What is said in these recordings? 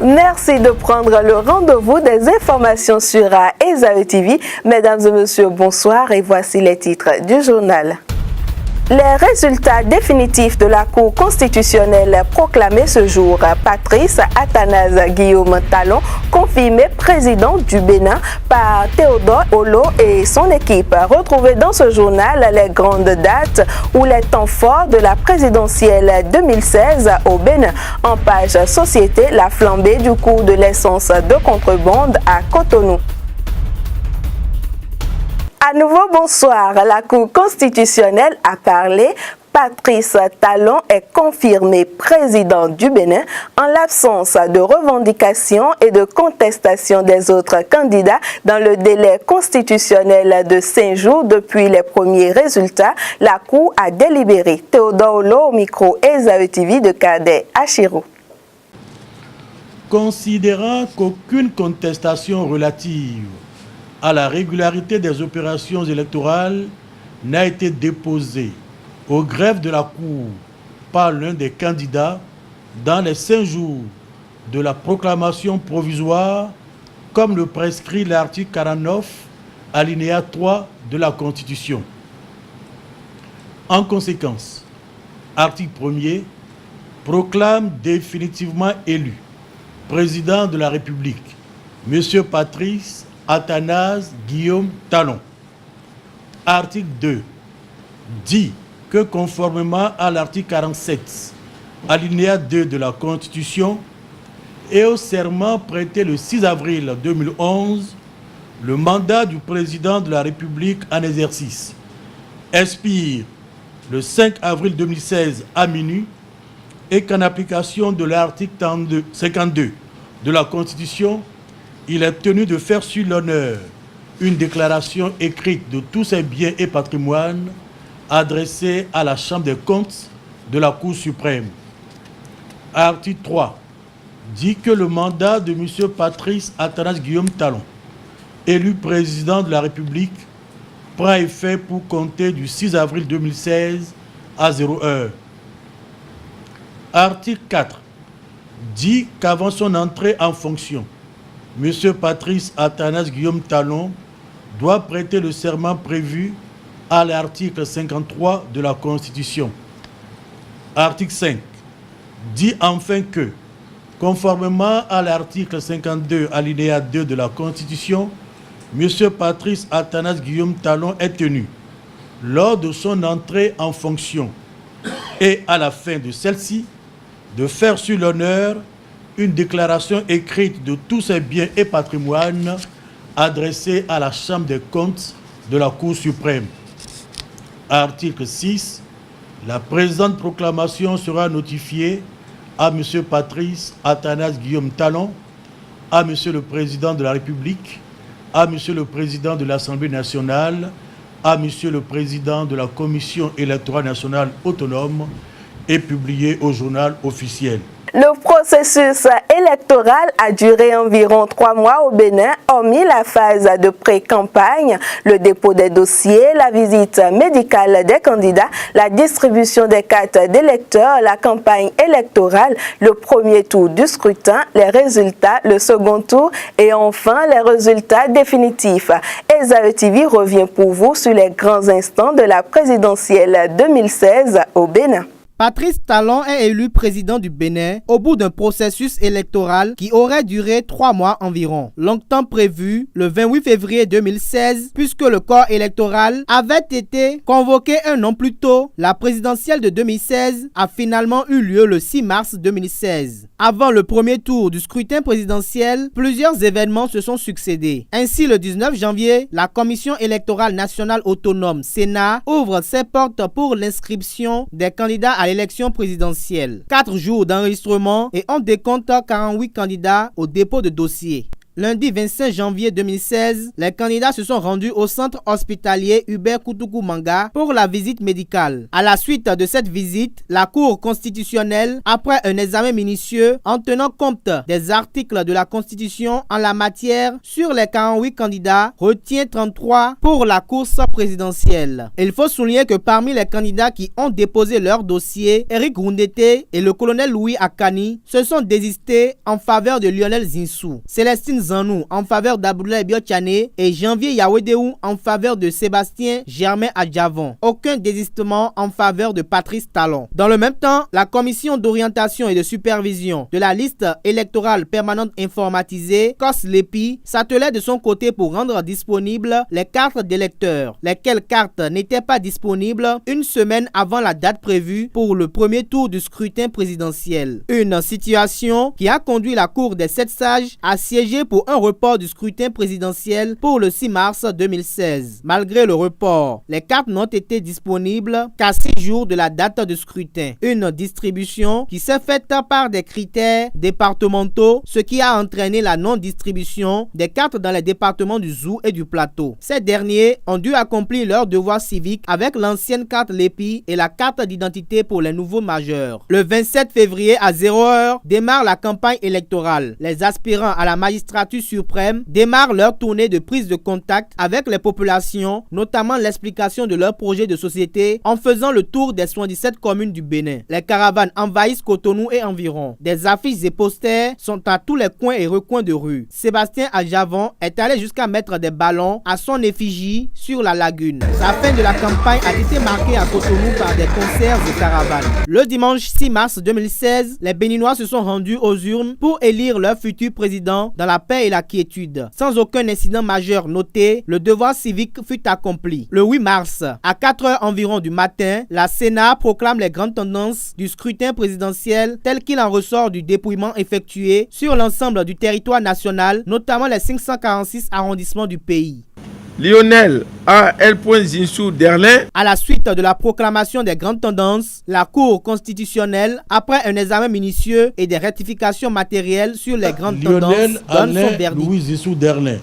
Merci de prendre le rendez-vous des informations sur Esaü TV. Mesdames et messieurs, bonsoir et voici les titres du journal. Les résultats définitifs de la Cour constitutionnelle proclamés ce jour. Patrice Athanase Guillaume Talon, confirmé président du Bénin par Théodore Olo et son équipe. Retrouvez dans ce journal les grandes dates ou les temps forts de la présidentielle 2016 au Bénin. En page société, la flambée du coût de l'essence de contrebande à Cotonou. À nouveau, bonsoir. La Cour constitutionnelle a parlé. Patrice Talon est confirmé président du Bénin en l'absence de revendications et de contestation des autres candidats dans le délai constitutionnel de 5 jours depuis les premiers résultats. La Cour a délibéré. Théodore Olo au micro Esaü TV de Cadet Achirou. Considérant qu'aucune contestation relative à la régularité des opérations électorales n'a été déposée au greffe de la Cour par l'un des candidats dans les 5 jours de la proclamation provisoire, comme le prescrit l'article 49, alinéa 3 de la Constitution. En conséquence, article 1er proclame définitivement élu président de la République, M. Patrice Athanase Guillaume Talon. Article 2 dit que conformément à l'article 47, alinéa 2 de la Constitution et au serment prêté le 6 avril 2011, le mandat du président de la République en exercice expire le 5 avril 2016 à minuit et qu'en application de l'article 52 de la Constitution, il est tenu de faire sur l'honneur une déclaration écrite de tous ses biens et patrimoines adressée à la Chambre des comptes de la Cour suprême. Article 3 dit que le mandat de M. Patrice Athanase Guillaume Talon, élu président de la République, prend effet pour compter du 6 avril 2016 à 0 heure. Article 4 dit qu'avant son entrée en fonction, M. Patrice Athanase Guillaume Talon doit prêter le serment prévu à l'article 53 de la Constitution. Article 5 dit enfin que, conformément à l'article 52 alinéa 2 de la Constitution, M. Patrice Athanase Guillaume Talon est tenu, lors de son entrée en fonction et à la fin de celle-ci, de faire sur l'honneur une déclaration écrite de tous ses biens et patrimoines adressée à la Chambre des comptes de la Cour suprême. Article 6. La présente proclamation sera notifiée à M. Patrice Athanase Guillaume Talon, à M. le Président de la République, à M. le Président de l'Assemblée nationale, à M. le Président de la Commission électorale nationale autonome et publiée au journal officiel. Le processus électoral a duré environ 3 mois au Bénin, hormis la phase de pré-campagne, le dépôt des dossiers, la visite médicale des candidats, la distribution des cartes d'électeurs, la campagne électorale, le premier tour du scrutin, les résultats, le second tour et enfin les résultats définitifs. Esaü TV revient pour vous sur les grands instants de la présidentielle 2016 au Bénin. Patrice Talon est élu président du Bénin au bout d'un processus électoral qui aurait duré 3 mois environ. Longtemps prévu le 28 février 2016, puisque le corps électoral avait été convoqué un an plus tôt, la présidentielle de 2016 a finalement eu lieu le 6 mars 2016. Avant le premier tour du scrutin présidentiel, plusieurs événements se sont succédés. Ainsi, le 19 janvier, la Commission électorale nationale autonome, Sénat, ouvre ses portes pour l'inscription des candidats à l'élection présidentielle. 4 jours d'enregistrement et on décompte 48 candidats au dépôt de dossier. Lundi 25 janvier 2016, les candidats se sont rendus au centre hospitalier Hubert Koutoukou Manga pour la visite médicale. À la suite de cette visite, la Cour constitutionnelle, après un examen minutieux en tenant compte des articles de la Constitution en la matière sur les 48 candidats, retient 33 pour la course présidentielle. Il faut souligner que parmi les candidats qui ont déposé leur dossier, Eric Roundete et le colonel Louis Akani se sont désistés en faveur de Lionel Zinsou, Célestine Zanou en faveur d'Abdoulaye Biotchane et Janvier Yawedeou en faveur de Sébastien Germain Adjavon. Aucun désistement en faveur de Patrice Talon. Dans le même temps, la commission d'orientation et de supervision de la liste électorale permanente informatisée, COS-LEPI, s'attelait de son côté pour rendre disponibles les cartes d'électeurs, lesquelles cartes n'étaient pas disponibles une semaine avant la date prévue pour le premier tour du scrutin présidentiel. Une situation qui a conduit la Cour des 7 sages à siéger pour un report du scrutin présidentiel pour le 6 mars 2016. Malgré le report, les cartes n'ont été disponibles qu'à 6 jours de la date de scrutin. Une distribution qui s'est faite par des critères départementaux, ce qui a entraîné la non-distribution des cartes dans les départements du Zou et du Plateau. Ces derniers ont dû accomplir leur devoir civique avec l'ancienne carte LEPI et la carte d'identité pour les nouveaux majeurs. Le 27 février à 0h démarre la campagne électorale. Les aspirants à la magistrature suprême démarrent leur tournée de prise de contact avec les populations, notamment l'explication de leur projet de société en faisant le tour des 77 communes du Bénin. Les caravanes envahissent Cotonou et environ. Des affiches et posters sont à tous les coins et recoins de rue. Sébastien Adjavon est allé jusqu'à mettre des ballons à son effigie sur la lagune. La fin de la campagne a été marquée à Cotonou par des concerts et caravanes. Le dimanche 6 mars 2016, les Béninois se sont rendus aux urnes pour élire leur futur président dans la paix et la quiétude. Sans aucun incident majeur noté, le devoir civique fut accompli. Le 8 mars, à 4h environ du matin, la Sénat proclame les grandes tendances du scrutin présidentiel tel qu'il en ressort du dépouillement effectué sur l'ensemble du territoire national, notamment les 546 arrondissements du pays. Lionel A. L. Zinsou Derlin. À la suite de la proclamation des grandes tendances, la Cour constitutionnelle, après un examen minutieux et des rectifications matérielles sur les grandes tendances, donne son verdict. Louis Zinsou Derlin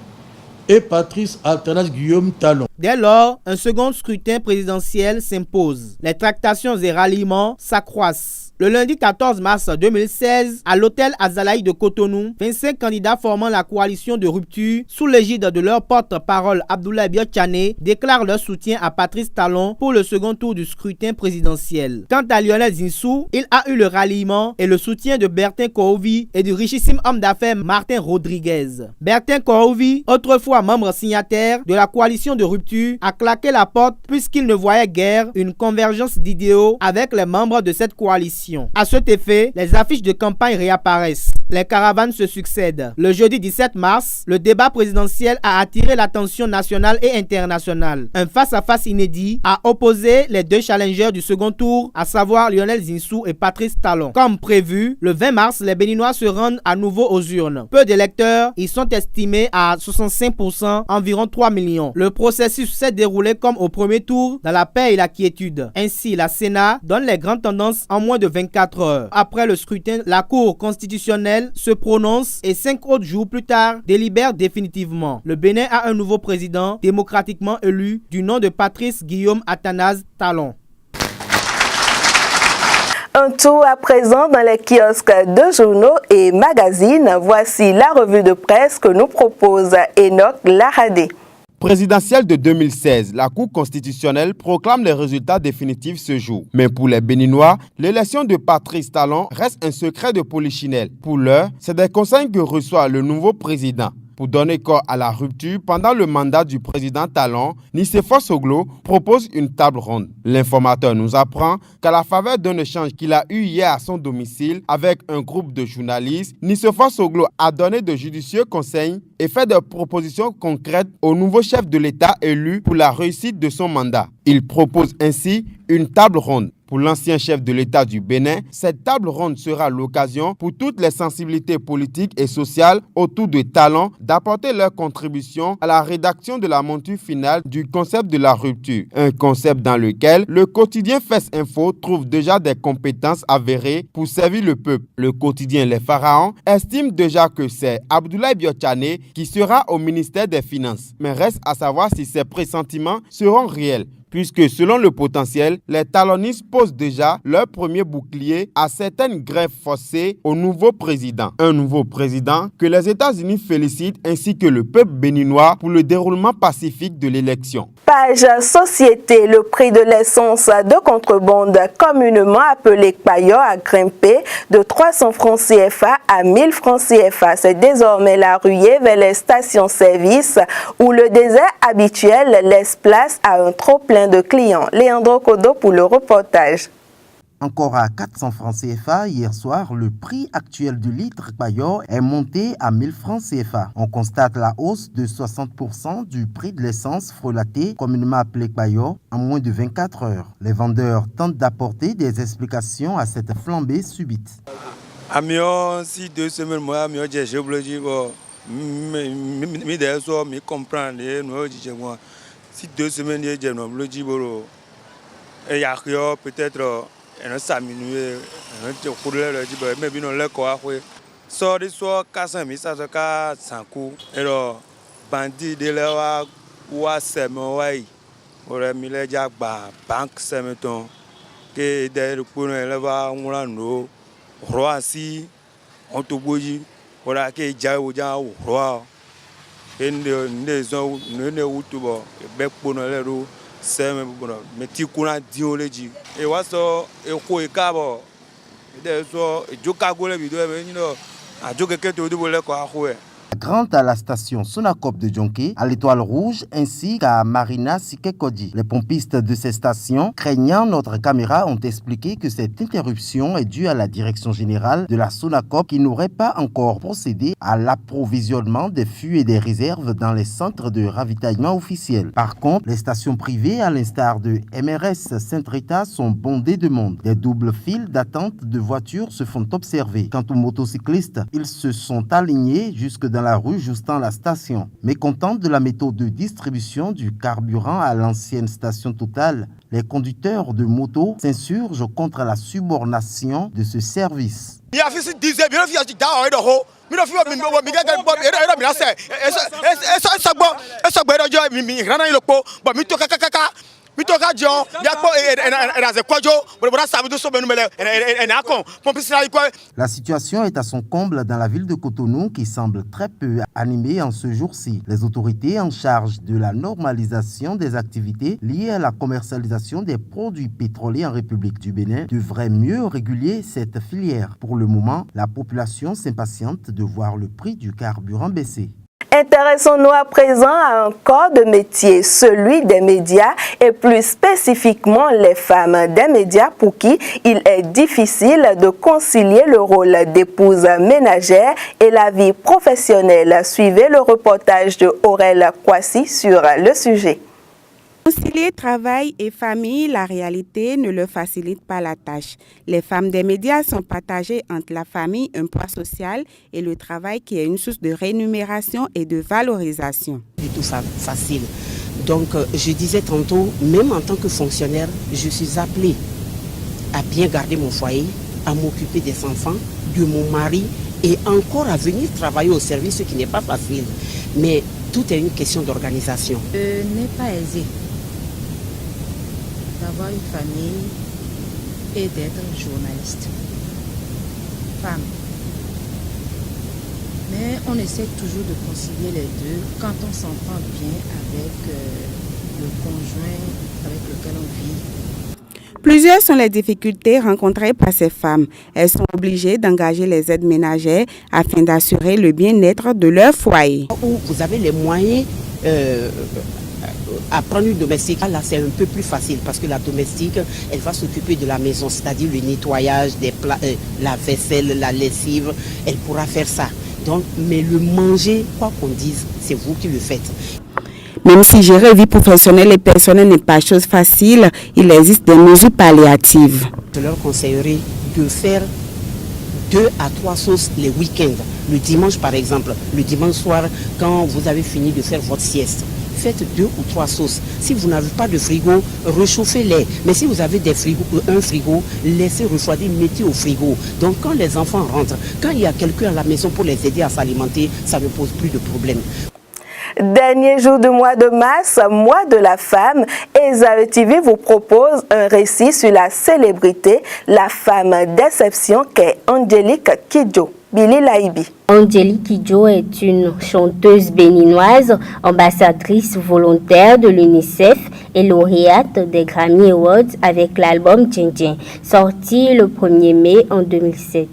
et Patrice Athanas Guillaume Talon. Dès lors, un second scrutin présidentiel s'impose. Les tractations et ralliements s'accroissent. Le lundi 14 mars 2016, à l'hôtel Azalaï de Cotonou, 25 candidats formant la coalition de rupture, sous l'égide de leur porte-parole Abdoulaye Biotchane, déclarent leur soutien à Patrice Talon pour le second tour du scrutin présidentiel. Quant à Lionel Zinsou, il a eu le ralliement et le soutien de Bertin Kourouvi et du richissime homme d'affaires Martin Rodriguez. Bertin Kourouvi, autrefois membre signataire de la coalition de rupture, a claqué la porte puisqu'il ne voyait guère une convergence d'idéaux avec les membres de cette coalition. À cet effet, les affiches de campagne réapparaissent. Les caravanes se succèdent. Le jeudi 17 mars, le débat présidentiel a attiré l'attention nationale et internationale. Un face-à-face inédit a opposé les deux challengers du second tour, à savoir Lionel Zinsou et Patrice Talon. Comme prévu, le 20 mars, les Béninois se rendent à nouveau aux urnes. Peu d'électeurs, ils sont estimés à 65%, environ 3 millions. Le processus s'est déroulé comme au premier tour, dans la paix et la quiétude. Ainsi, la Sénat donne les grandes tendances en moins de 24 heures. Après le scrutin, la Cour constitutionnelle se prononce et 5 autres jours plus tard délibère définitivement. Le Bénin a un nouveau président démocratiquement élu du nom de Patrice Guillaume Athanas Talon. Un tour à présent dans les kiosques de journaux et magazines. Voici la revue de presse que nous propose Enoch Laradé. Présidentielle de 2016, la Cour constitutionnelle proclame les résultats définitifs ce jour. Mais pour les Béninois, l'élection de Patrice Talon reste un secret de polichinelle. Pour l'heure, c'est des conseils que reçoit le nouveau président. Pour donner corps à la rupture pendant le mandat du président Talon, Nicéphore Soglo propose une table ronde. L'informateur nous apprend qu'à la faveur d'un échange qu'il a eu hier à son domicile avec un groupe de journalistes, Nicéphore Soglo a donné de judicieux conseils et fait des propositions concrètes au nouveau chef de l'État élu pour la réussite de son mandat. Il propose ainsi une table ronde. Pour l'ancien chef de l'État du Bénin, cette table ronde sera l'occasion pour toutes les sensibilités politiques et sociales autour de talents d'apporter leur contribution à la rédaction de la monture finale du concept de la rupture. Un concept dans lequel le quotidien Fès Info trouve déjà des compétences avérées pour servir le peuple. Le quotidien Les Pharaons estime déjà que c'est Abdoulaye Biochane qui sera au ministère des Finances. Mais reste à savoir si ces pressentiments seront réels, puisque selon le potentiel, les talonistes posent déjà leur premier bouclier à certaines grèves forcées au nouveau président. Un nouveau président que les États-Unis félicitent ainsi que le peuple béninois pour le déroulement pacifique de l'élection. Page Société, le prix de l'essence de contrebande communément appelé Kpayo a grimpé de 300 francs CFA à 1000 francs CFA. C'est désormais la ruée vers les stations-service où le désert habituel laisse place à un trop-plein de clients. Léandro Kodo pour le reportage. Encore à 400 francs CFA, hier soir, le prix actuel du litre Kpayo est monté à 1000 francs CFA. On constate la hausse de 60% du prix de l'essence frelatée, communément appelée Kpayo, en moins de 24 heures. Les vendeurs tentent d'apporter des explications à cette flambée subite. Si 2 semaines, moi, j'ai bloqué, mais comprendre, si 2 semaines, j'ai bloqué, il y a peut-être. Et ça minuit, on couleur mais bien on l'a quoi sort de soir 400 000 ça sans coup et alors bandit de là ou à semoi aurait mis les jack banque c'est mettons que derrière pour là va on la no roi si on te bouge voilà que ja ou ja roi et ne sont ne ou tout bon bec pour le ro mais tu connais diologie et waso et quoi cabo et so jokago le vidéo a jokago to do le quoi. Grant à la station Sonacop de Djonké, à l'Étoile Rouge, ainsi qu'à Marina Sikekodi. Les pompistes de ces stations, craignant notre caméra, ont expliqué que cette interruption est due à la direction générale de la Sonacop qui n'aurait pas encore procédé à l'approvisionnement des fûts et des réserves dans les centres de ravitaillement officiels. Par contre, les stations privées, à l'instar de MRS Saint-Rita, sont bondées de monde. Des doubles files d'attente de voitures se font observer. Quant aux motocyclistes, ils se sont alignés jusque dans la rue justant la station. Mécontents de la méthode de distribution du carburant à l'ancienne station Total, les conducteurs de moto s'insurgent contre la subordination de ce service. La situation est à son comble dans la ville de Cotonou qui semble très peu animée en ce jour-ci. Les autorités en charge de la normalisation des activités liées à la commercialisation des produits pétroliers en République du Bénin devraient mieux réguler cette filière. Pour le moment, la population s'impatiente de voir le prix du carburant baisser. Intéressons-nous à présent à un corps de métier, celui des médias et plus spécifiquement les femmes des médias pour qui il est difficile de concilier le rôle d'épouse ménagère et la vie professionnelle. Suivez le reportage de Aurel Kwasi sur le sujet. Concilier travail et famille, la réalité ne leur facilite pas la tâche. Les femmes des médias sont partagées entre la famille, un poids social, et le travail qui est une source de rémunération et de valorisation. Du tout facile. Donc, je disais tantôt, même en tant que fonctionnaire, je suis appelée à bien garder mon foyer, à m'occuper des enfants, de mon mari, et encore à venir travailler au service, ce qui n'est pas facile. Mais tout est une question d'organisation. Ce n'est pas aisé d'avoir une famille et d'être journaliste. Femme. Mais on essaie toujours de concilier les deux quand on s'entend bien avec le conjoint avec lequel on vit. Plusieurs sont les difficultés rencontrées par ces femmes. Elles sont obligées d'engager les aides ménagères afin d'assurer le bien-être de leur foyer. Vous avez les moyens à prendre une domestique, là c'est un peu plus facile parce que la domestique, elle va s'occuper de la maison, c'est-à-dire le nettoyage des plats, la vaisselle, la lessive, elle pourra faire ça. Donc, mais le manger, quoi qu'on dise, c'est vous qui le faites. Même si gérer vie professionnelle et personnelle n'est pas chose facile, il existe des mesures palliatives. Je leur conseillerais de faire 2 à 3 sauces les week-ends. Le dimanche par exemple, le dimanche soir, quand vous avez fini de faire votre sieste, faites 2 ou 3 sauces. Si vous n'avez pas de frigo, réchauffez-les. Mais si vous avez un frigo, laissez refroidir, mettez au frigo. Donc quand les enfants rentrent, quand il y a quelqu'un à la maison pour les aider à s'alimenter, ça ne pose plus de problème. Dernier jour du mois de mars, mois de la femme, Esaü TV vous propose un récit sur la célébrité, la femme d'exception qu'est Angélique Kidjo. Billy Laibi. Angélique Kidjo est une chanteuse béninoise, ambassadrice volontaire de l'UNICEF et lauréate des Grammy Awards avec l'album Djin Djin, sorti le 1er mai en 2007.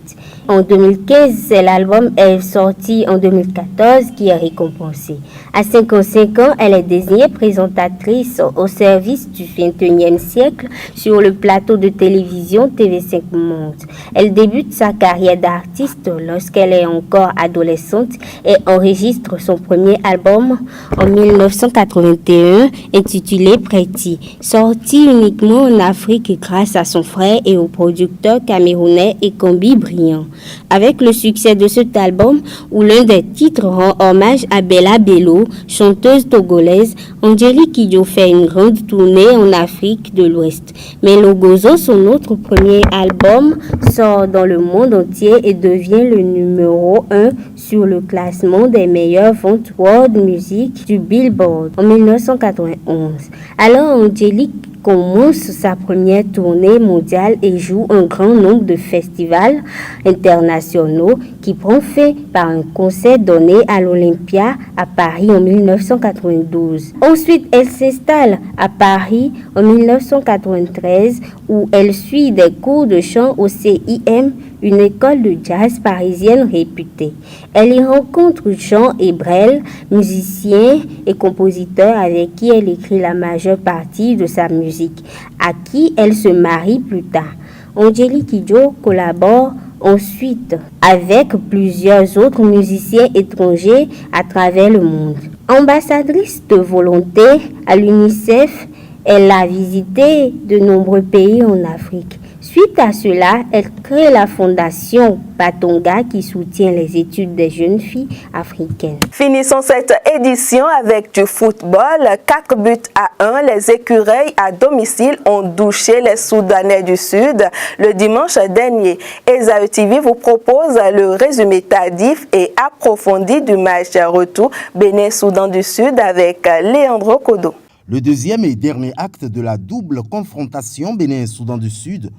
En 2015, c'est l'album sorti en 2014 qui est récompensé. À 55 ans, elle est désignée présentatrice au service du 21e siècle sur le plateau de télévision TV5 Monde. Elle débute sa carrière d'artiste lorsqu'elle est encore adolescente et enregistre son premier album en 1981 intitulé Pretty, sorti uniquement en Afrique grâce à son frère et au producteur camerounais Ekambi Briand. Avec le succès de cet album, où l'un des titres rend hommage à Bella Bello, chanteuse togolaise, Angélique Kidjo fait une grande tournée en Afrique de l'Ouest. Mais Logozo, son autre premier album, sort dans le monde entier et devient le numéro 1 sur le classement des meilleures ventes world music du Billboard en 1991. Alors Angélique commence sa première tournée mondiale et joue un grand nombre de festivals internationaux qui prend fin par un concert donné à l'Olympia à Paris en 1992. Ensuite, elle s'installe à Paris en 1993 où elle suit des cours de chant au CIM, une école de jazz parisienne réputée. Elle y rencontre Jean Hébrel, musicien et compositeur avec qui elle écrit la majeure partie de sa musique, à qui elle se marie plus tard. Angélique Kidjo collabore ensuite avec plusieurs autres musiciens étrangers à travers le monde. Ambassadrice de volonté à l'UNICEF, elle a visité de nombreux pays en Afrique. Suite à cela, elle crée la fondation Batonga qui soutient les études des jeunes filles africaines. Finissons cette édition avec du football. 4 buts à 1. Les écureuils à domicile ont douché les Soudanais du Sud le dimanche dernier. Esaü TV vous propose le résumé tardif et approfondi du match retour Bénin-Soudan du Sud avec Léandro Kodo. Le deuxième et dernier acte de la double confrontation Bénin-Soudan du Sud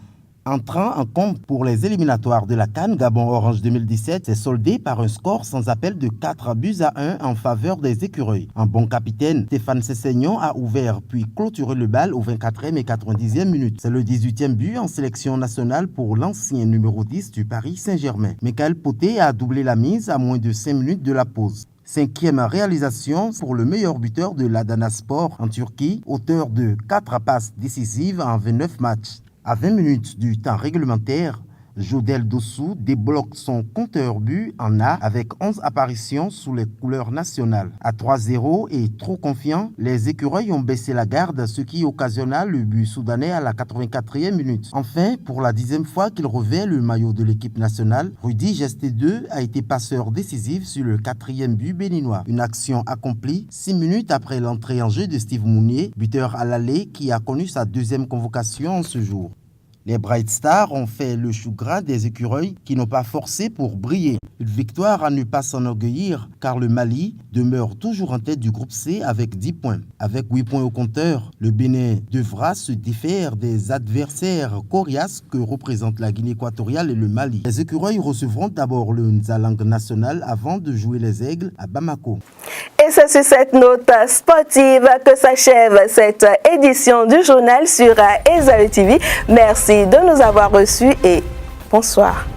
entrant en compte pour les éliminatoires de la CAN Gabon Orange 2017 s'est soldé par un score sans appel de 4 buts à 1 en faveur des écureuils. Un bon capitaine, Stéphane Sessegnon, a ouvert puis clôturé le bal au 24e et 90e minute. C'est le 18e but en sélection nationale pour l'ancien numéro 10 du Paris Saint-Germain. Michael Poté a doublé la mise à moins de 5 minutes de la pause. 5e réalisation pour le meilleur buteur de l'Adana Sport en Turquie, auteur de 4 passes décisives en 29 matchs. À 20 minutes du temps réglementaire, Jodel Dossou débloque son compteur but en A avec 11 apparitions sous les couleurs nationales. À 3-0 et trop confiants, les écureuils ont baissé la garde, ce qui occasionna le but soudanais à la 84e minute. Enfin, pour la 10e fois qu'il revêt le maillot de l'équipe nationale, Rudy Gesté2 a été passeur décisif sur le 4e but béninois. Une action accomplie 6 minutes après l'entrée en jeu de Steve Mounier, buteur à l'aller qui a connu sa 2e convocation en ce jour. Les Bright Stars ont fait le chou gras des écureuils qui n'ont pas forcé pour briller. Une victoire à ne pas s'enorgueillir car le Mali demeure toujours en tête du groupe C avec 10 points. Avec 8 points au compteur, le Bénin devra se défaire des adversaires coriaces que représentent la Guinée équatoriale et le Mali. Les écureuils recevront d'abord le Nzalang national avant de jouer les Aigles à Bamako. Et c'est sur cette note sportive que s'achève cette édition du journal sur Esaü TV. Merci de nous avoir reçus et bonsoir.